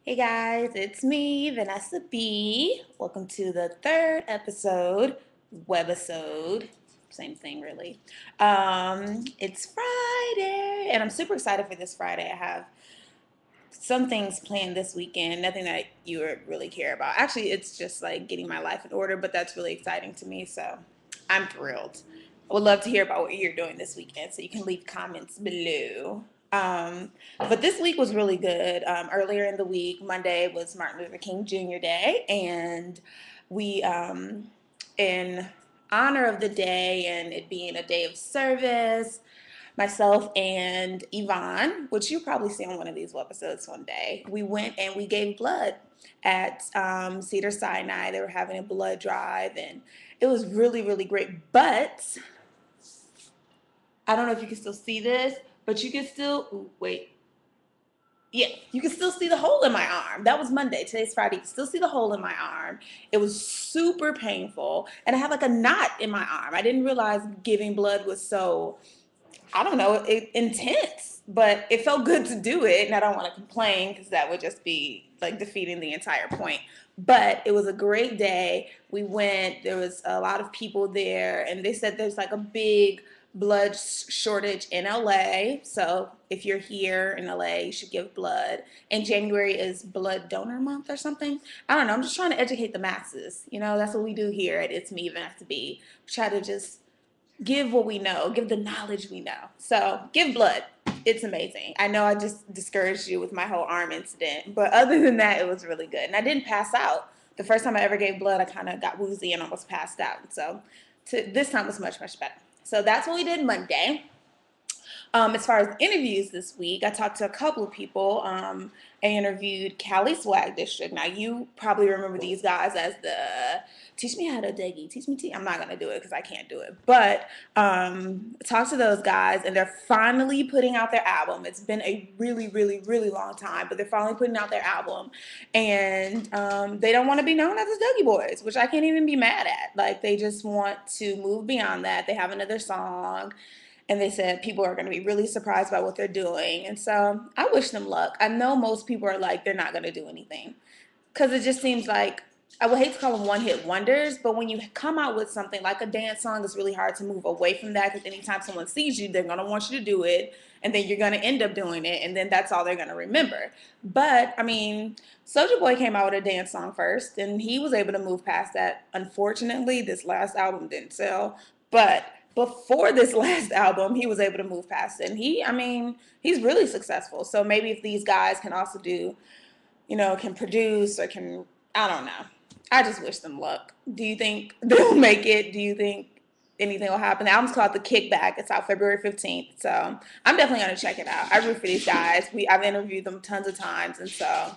Hey guys, it's me, Vanessa B. Welcome to the third episode, webisode. Same thing, really. It's Friday, and I'm super excited for this Friday. I have some things planned this weekend, nothing that you would really care about. Actually, it's just like getting my life in order, but that's really exciting to me, so I'm thrilled. I would love to hear about what you're doing this weekend, so you can leave comments below. But this week was really good. Earlier in the week, Monday was Martin Luther King Jr. Day, and we, in honor of the day and it being a day of service, myself and Yvonne, which you probably see on one of these episodes one day, we went and we gave blood at Cedar Sinai. They were having a blood drive, and it was really, really great. But I don't know if you can still see this, but you can still, ooh, wait. Yeah, you can still see the hole in my arm. That was Monday. Today's Friday. You can still see the hole in my arm. It was super painful. And I have like a knot in my arm. I didn't realize giving blood was so, I don't know, intense, but it felt good to do it. And I don't want to complain because that would just be like defeating the entire point. But it was a great day. We went, there was a lot of people there, and they said there's like a big blood shortage in LA. So if you're here in LA, you should give blood. And January is Blood Donor Month or something. I don't know. I'm just trying to educate the masses. You know, that's what we do here at It's Me Vanessa B. We try to just give what we know, give the knowledge we know. So give blood. It's amazing. I know I just discouraged you with my whole arm incident, but other than that, it was really good. And I didn't pass out. The first time I ever gave blood, I kind of got woozy and almost passed out. So this time was much, much better. So that's what we did Monday. As far as interviews this week, I talked to a couple of people. I interviewed Cali Swag District. Now, you probably remember these guys as the teach me how to diggy, teach me. I'm not going to do it because I can't do it. But talked to those guys, and they're finally putting out their album. It's been a really, really, really long time, but they're finally putting out their album. And they don't want to be known as the Dougie Boys, which I can't even be mad at. Like, they just want to move beyond that. They have another song, and they said people are going to be really surprised by what they're doing. And so I wish them luck. I know most people are like, they're not going to do anything because it just seems like, I would hate to call them one hit wonders, but when you come out with something like a dance song, it's really hard to move away from that because anytime someone sees you, they're going to want you to do it, and then you're going to end up doing it, and then that's all they're going to remember. But I mean, Soulja Boy came out with a dance song first, and he was able to move past that. Unfortunately, this last album didn't sell, but before this last album, he was able to move past it, and I mean, he's really successful. So maybe if these guys can also do, can produce or can, I don't know. I just wish them luck. Do you think they'll make it? Do you think anything will happen? The album's called The Kickback. It's out February 15th. So I'm definitely going to check it out. I root for these guys. I've interviewed them tons of times. And so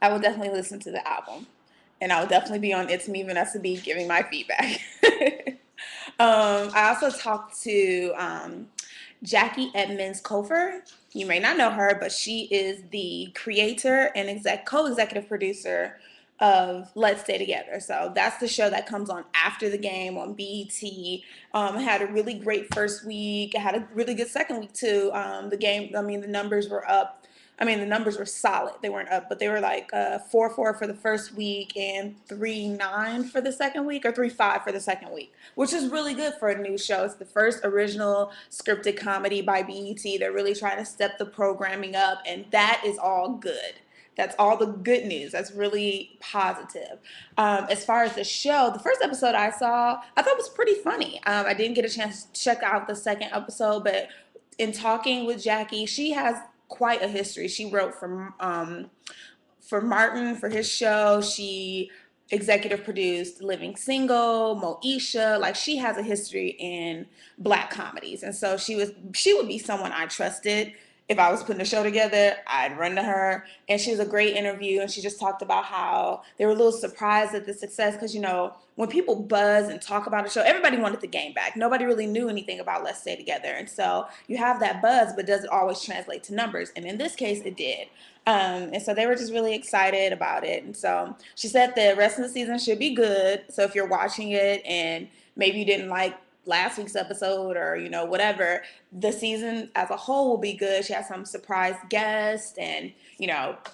I will definitely listen to the album. And I will definitely be on It's Me Vanessa B giving my feedback. I also talked to Jacque Edmonds Cofer. You may not know her, but she is the creator and co-executive producer of Let's Stay Together. So that's the show that comes on after the game on BET. I had a really great first week. I had a really good second week too. The game, I mean, the numbers were up. I mean, the numbers were solid. They weren't up, but they were like 4-4 for the first week and 3-9 for the second week, or 3-5 for the second week, which is really good for a new show. It's the first original scripted comedy by BET. They're really trying to step the programming up, and that is all good. That's all the good news. That's really positive. As far as the show, the first episode I saw, I thought was pretty funny. I didn't get a chance to check out the second episode, but in talking with Jacque, she has quite a history. She wrote for Martin for his show. She executive produced Living Single, Moesha. Like, she has a history in black comedies, and so she would be someone I trusted. If I was putting a show together, I'd run to her. And she was a great interview, and she just talked about how they were a little surprised at the success because, when people buzz and talk about a show, everybody wanted the game back. Nobody really knew anything about Let's Stay Together. And so you have that buzz, but does it always translate to numbers? And in this case, it did. And so they were just really excited about it. And so she said the rest of the season should be good. So if you're watching it and maybe you didn't like last week's episode or, whatever, the season as a whole will be good. She has some surprise guests and,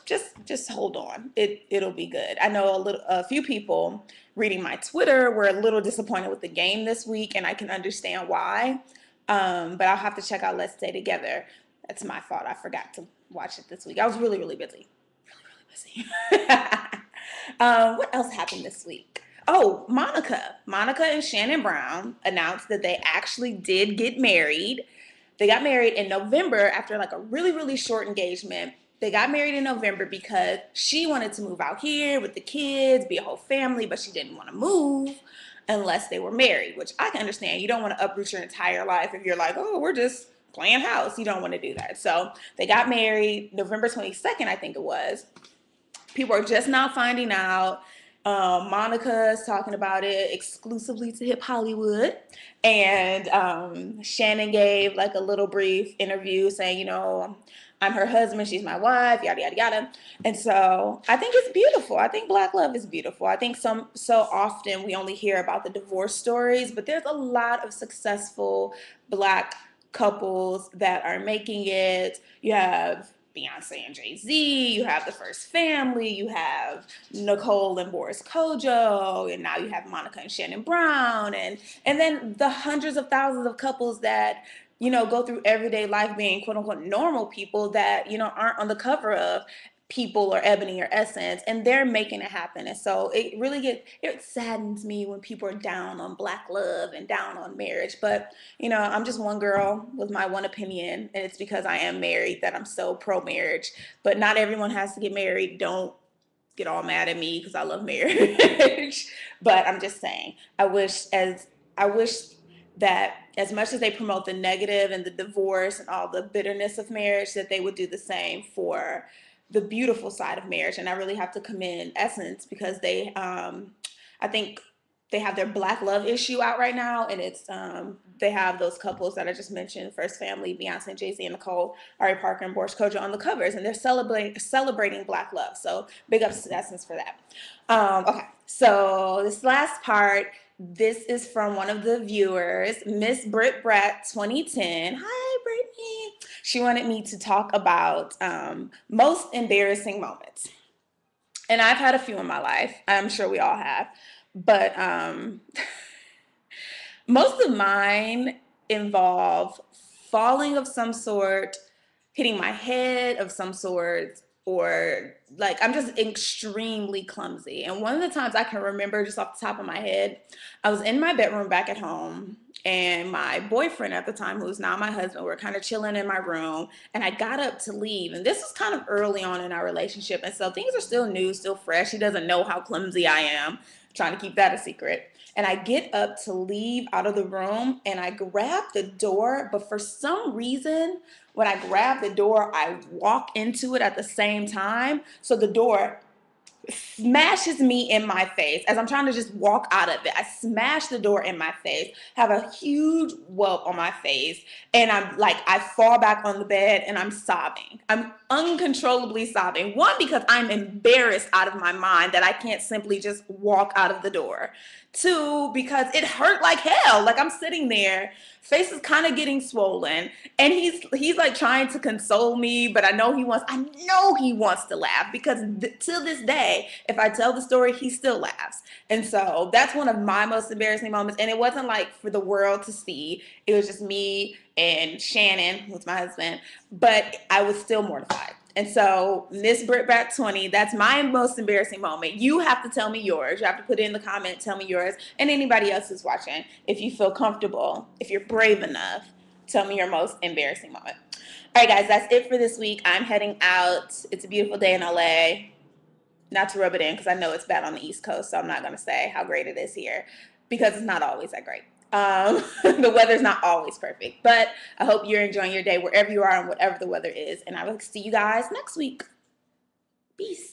just hold on. It'll be good. I know a few people reading my Twitter were a little disappointed with the game this week, and I can understand why. But I'll have to check out Let's Stay Together. That's my fault. I forgot to watch it this week. I was really, really busy. Really, really busy. What else happened this week? Oh, Monica and Shannon Brown announced that they actually did get married. They got married in November after like a really, really short engagement. They got married in November because she wanted to move out here with the kids, be a whole family, but she didn't want to move unless they were married, which I can understand. You don't want to uproot your entire life if you're like, oh, we're just playing house. You don't want to do that. So they got married November 22nd, I think it was. People are just now finding out. Monica's talking about it exclusively to Hip Hollywood. And Shannon gave like a little brief interview saying, I'm her husband, she's my wife, yada, yada, yada. And so I think it's beautiful. I think Black love is beautiful. I think so often we only hear about the divorce stories, but there's a lot of successful Black couples that are making it. You have Beyonce and Jay-Z, you have The First Family, you have Nicole and Boris Kojo, and now you have Monica and Shannon Brown, and then the hundreds of thousands of couples that, go through everyday life being quote unquote normal people that, aren't on the cover of People or Ebony or Essence, and they're making it happen. And so it saddens me when people are down on Black love and down on marriage. But, I'm just one girl with my one opinion, and it's because I am married that I'm so pro-marriage. But not everyone has to get married. Don't get all mad at me because I love marriage. But I'm just saying, I wish that as much as they promote the negative and the divorce and all the bitterness of marriage, that they would do the same for the beautiful side of marriage. And I really have to commend Essence because they, I think they have their Black love issue out right now. And it's, they have those couples that I just mentioned, First Family, Beyonce and Jay-Z and Nicole, Ari Parker and Boris Kojo on the covers. And they're celebrating Black love. So big ups to Essence for that. Okay, so this last part, this is from one of the viewers, Miss Britt Brat 2010. Hi, Brittany. She wanted me to talk about most embarrassing moments. And I've had a few in my life. I'm sure we all have. But most of mine involve falling of some sort, hitting my head of some sort, or like I'm just extremely clumsy. And one of the times I can remember just off the top of my head, I was in my bedroom back at home, and my boyfriend at the time, who's now my husband, we're kind of chilling in my room, and I got up to leave. And this was kind of early on in our relationship, and so things are still new, still fresh. He doesn't know how clumsy I am. I'm trying to keep that a secret. And I get up to leave out of the room, and I grab the door, but for some reason, when I grab the door, I walk into it at the same time. So the door smashes me in my face as I'm trying to just walk out of it. I smash the door in my face, have a huge whelp on my face, and I fall back on the bed and I'm sobbing. I'm uncontrollably sobbing. One, because I'm embarrassed out of my mind that I can't simply just walk out of the door. Two, because it hurt like hell. Like I'm sitting there, face is kind of getting swollen, and he's like trying to console me, but I know he wants to laugh because to this day, if I tell the story, he still laughs. And so that's one of my most embarrassing moments. And it wasn't like for the world to see. It was just me and Shannon, who's my husband, but I was still mortified. And so Miss Britt Brat 20, that's my most embarrassing moment. You have to tell me yours. You have to put it in the comment, tell me yours, and anybody else who's watching. If you feel comfortable, if you're brave enough, tell me your most embarrassing moment. All right, guys, that's it for this week. I'm heading out. It's a beautiful day in LA. Not to rub it in because I know it's bad on the East Coast, so I'm not going to say how great it is here because it's not always that great. The weather's not always perfect, but I hope you're enjoying your day wherever you are and whatever the weather is. And I will see you guys next week. Peace.